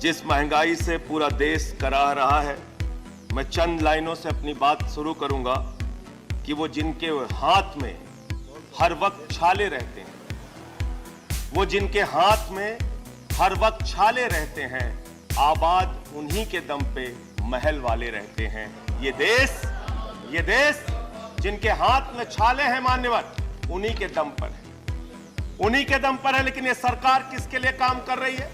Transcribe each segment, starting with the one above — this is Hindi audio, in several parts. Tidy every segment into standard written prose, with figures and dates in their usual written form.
जिस महंगाई से पूरा देश कराह रहा है, मैं चंद लाइनों से अपनी बात शुरू करूंगा कि वो जिनके हाथ में हर वक्त छाले रहते हैं, वो जिनके हाथ में हर वक्त छाले रहते हैं, आबाद उन्हीं के दम पे महल वाले रहते हैं। ये देश जिनके हाथ में छाले हैं मान्यवर, उन्हीं के दम पर है, उन्हीं के दम पर है। लेकिन ये सरकार किसके लिए काम कर रही है?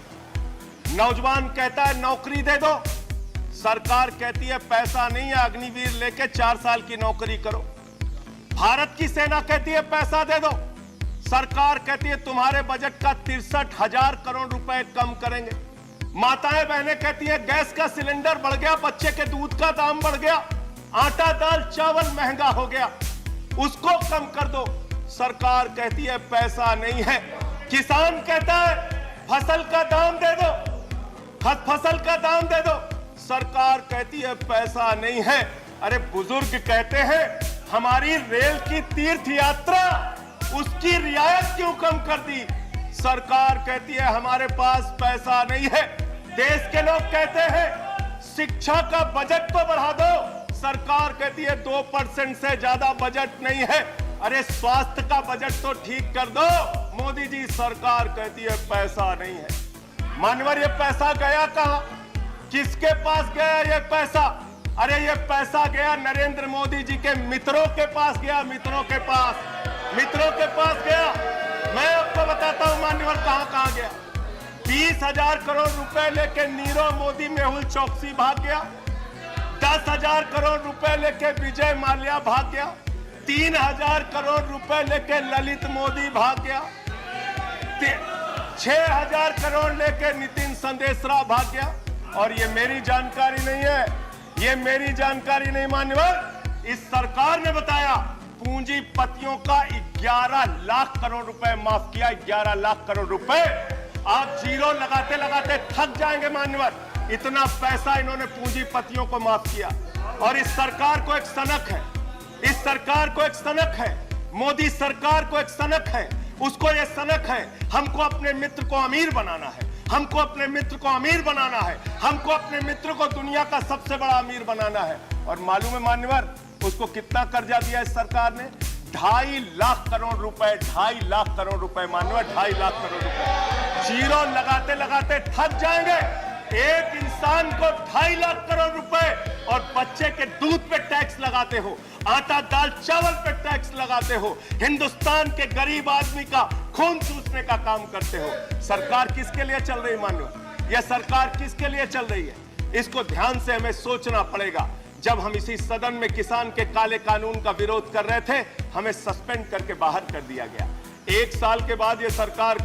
नौजवान कहता है नौकरी दे दो, सरकार कहती है पैसा नहीं है, अग्निवीर लेके 4 साल की नौकरी करो। भारत की सेना कहती है पैसा दे दो, सरकार कहती है तुम्हारे बजट का 63,000 करोड़ रुपए कम करेंगे। माताएं बहनें कहती है गैस का सिलेंडर बढ़ गया, बच्चे के दूध का दाम बढ़ गया, आटा दाल चावल महंगा हो गया, उसको कम कर दो, सरकार कहती है पैसा नहीं है। किसान कहता है फसल का दाम दे दो, फसल का दाम दे दो, सरकार कहती है पैसा नहीं है। अरे बुजुर्ग कहते हैं हमारी रेल की तीर्थ यात्रा, उसकी रियायत क्यों कम कर दी, सरकार कहती है हमारे पास पैसा नहीं है। देश के लोग कहते हैं शिक्षा का बजट तो बढ़ा दो, सरकार कहती है 2% से ज्यादा बजट नहीं है। अरे स्वास्थ्य का बजट तो ठीक कर दो, मोदी जी, सरकार कहती है पैसा नहीं है। मानवर ये पैसा गया कहां, किसके पास गया ये पैसा? अरे ये पैसा गया नरेंद्र मोदी जी के मित्रों के पास गया, मित्रों के पास गया। मैं आपको बताता हूं मान्यवर कहां गया। 20,000 करोड़ रुपए लेके नीरव मोदी मेहुल चौकसी भाग गया, 10,000 करोड़ रुपए लेके विजय माल्या भाग गया, 3,000 करोड़ रुपए लेके ललित मोदी भाग गया, 6,000 करोड़ लेके नितिन संदेशरा भाग गया। और ये मेरी जानकारी नहीं है, ये मेरी जानकारी नहीं मान्यवर, इस सरकार ने बताया पूंजीपतियों का 11 लाख करोड़ रुपए माफ किया। 11 लाख करोड़ रुपए आप जीरो लगाते लगाते थक जाएंगे मान्यवर, इतना पैसा इन्होंने पूंजीपतियों को माफ किया। और इस सरकार को एक सनक है, इस सरकार को एक सनक है, मोदी सरकार को एक सनक है, उसको ये सनक है हमको अपने मित्र को अमीर बनाना है, हमको अपने मित्र को अमीर बनाना है, हमको अपने मित्र को दुनिया का सबसे बड़ा अमीर बनाना है। और मालूम है मान्यवर उसको कितना कर्जा दिया इस सरकार ने? 2.5 लाख करोड़ रुपए, 2.5 लाख करोड़ रुपए मान्यवर, 2.5 लाख करोड़ रुपए। जीरो लगाते लगाते थक जाएंगे। एक इंसान को 2.5 लाख करोड़ रुपए और बच्चे के दूध पे टैक्स लगाते हो, आटा दाल चावल पे टैक्स लगाते हो, हिंदुस्तान के गरीब आदमी का खून चूसने का काम करते हो। सरकार किसके लिए चल रही मान्यवर? यह सरकार किसके लिए चल रही है? इसको ध्यान से हमें सोचना पड़ेगा। जब हम इसी सदन में किसान के काले कानून का विरोध कर रहे थे, हमें सस्पेंड करके बाहर कर दिया गया। 1 साल के बाद ये सरकार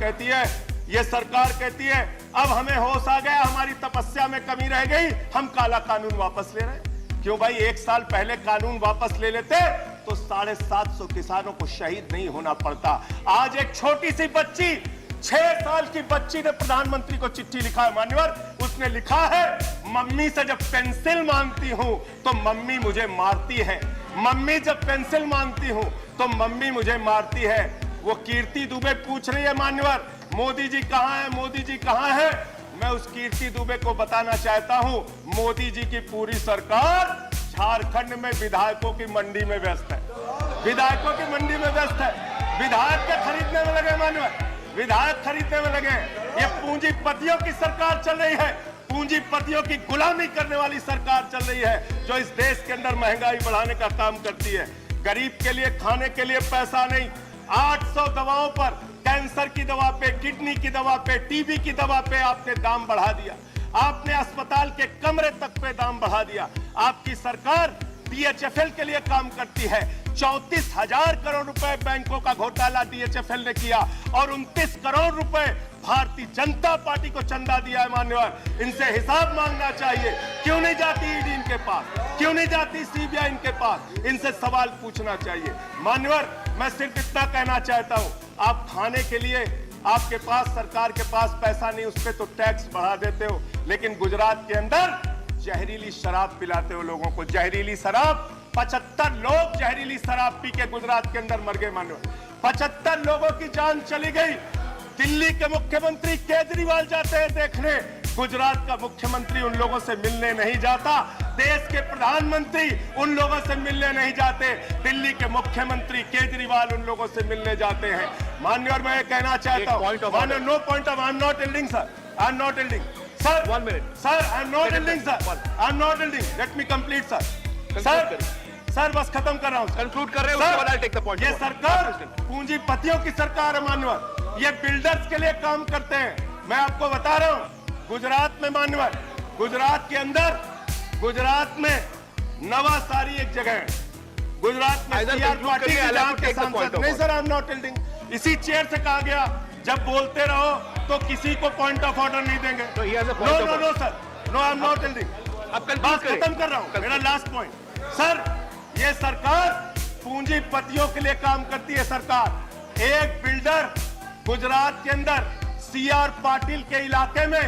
कहती है अब हमें होश आ गया, हमारी तपस्या में कमी रह गई, हम काला कानून वापस ले रहे हैं। क्यों भाई? 1 साल पहले कानून वापस ले लेते तो 750 किसानों को शहीद नहीं होना पड़ता। आज एक छोटी सी बच्ची, 6 साल की बच्ची ने प्रधानमंत्री को चिट्ठी लिखा है मान्यवर, उसने लिखा है मम्मी से जब पेंसिल मांगती हूं तो मम्मी मुझे मारती है, मम्मी जब पेंसिल मांगती हूं तो मम्मी मुझे मारती है। वो कीर्ति दुबे पूछ रही है मान्यवर मोदी जी कहां है, मोदी जी कहां है? मैं उस कीर्ति दुबे को बताना चाहता हूं मोदी जी की पूरी सरकार झारखंड में विधायकों की मंडी में व्यस्त है, विधायकों की मंडी में व्यस्त है, विधायक के खरीदने में लगे मान्यवर, विधायक खरीदने में लगे। ये पूंजीपतियों की सरकार चल रही है, पूंजीपतियों की गुलामी करने वाली सरकार चल रही है, जो इस देश के अंदर महंगाई बढ़ाने का काम करती है। गरीब के लिए खाने के लिए पैसा नहीं, 800 दवाओं पर, कैंसर की दवा पे, किडनी की दवा पे, टीबी की दवा पे आपने दाम बढ़ा दिया, आपने अस्पताल के कमरे तक पे दाम बढ़ा दिया। आपकी सरकार DHFL के लिए काम करती है। 34,000 करोड़ रुपए बैंकों का घोटाला DHFL ने किया और 29 करोड़ रुपए भारतीय जनता पार्टी को चंदा दिया है मान्यवर। इनसे हिसाब मांगना चाहिए। क्यों नहीं जाती ईडी इनके पास, क्यों नहीं जाती CBI इनके पास? इनसे सवाल पूछना चाहिए मान्यवर। मैं सिर्फ इतना कहना चाहता हूं, आप खाने के लिए आपके पास, सरकार के पास पैसा नहीं, उस पर तो टैक्स बढ़ा देते हो, लेकिन गुजरात के अंदर जहरीली शराब पिलाते हो लोगों को, जहरीली शराब। 75 लोग जहरीली शराब पी के गुजरात के अंदर मर गए मानो, 75 लोगों की जान चली गई। दिल्ली के मुख्यमंत्री केजरीवाल जाते हैं देखने, गुजरात का मुख्यमंत्री उन लोगों से मिलने नहीं जाता, देश के प्रधानमंत्री उन लोगों से मिलने नहीं जाते, दिल्ली के मुख्यमंत्री केजरीवाल उन लोगों से मिलने जाते हैं। माननीय, और मैं ये कहना चाहता हूं, माननीय, no point of, I am not yielding sir, I am not yielding sir, 1 minute. Sir, I am not yielding sir, I am not yielding, let me complete sir. Sir, sir बस खत्म कर रहा हूं। कंक्लूड कर रहे हैं, उसके बाद आई टेक द पॉइंट। ये सरकार पूंजीपतियों की सरकार है मान्यवर, ये बिल्डर्स के लिए काम करते हैं। मैं आपको बता रहा हूं, गुजरात में मान्यवर, गुजरात के अंदर, गुजरात में नवासारी एक जगह है, गुजरात में सीआर पाटिल के जहां के सांसद, नहीं sir, I am not yielding, इसी चेयर से कहा गया जब बोलते रहो तो किसी को पॉइंट ऑफ ऑर्डर नहीं देंगे। No no sir, no, I am not yielding. अब बात खत्म कर रहा हूं, मेरा लास्ट पॉइंट। सर, ये सरकार पूंजीपतियों के लिए काम करती है। सरकार, एक बिल्डर गुजरात के अंदर सीआर पाटिल के इलाके में,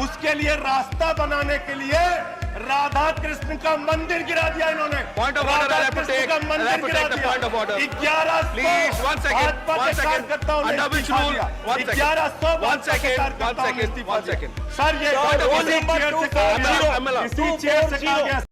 उसके लिए रास्ता बनाने के लिए राधा कृष्ण का मंदिर गिरा दिया इन्होंने। Point of order, Radha Krishna का मंदिर गिरा दिया। Point of order, 1100 please, 1 second, 1 second, under which rule, 1 second, 1 second, 1 second, 1 second. Sir, ये Point of order. इसी चेयर से कहा गया, इसी चेयर से कहा गया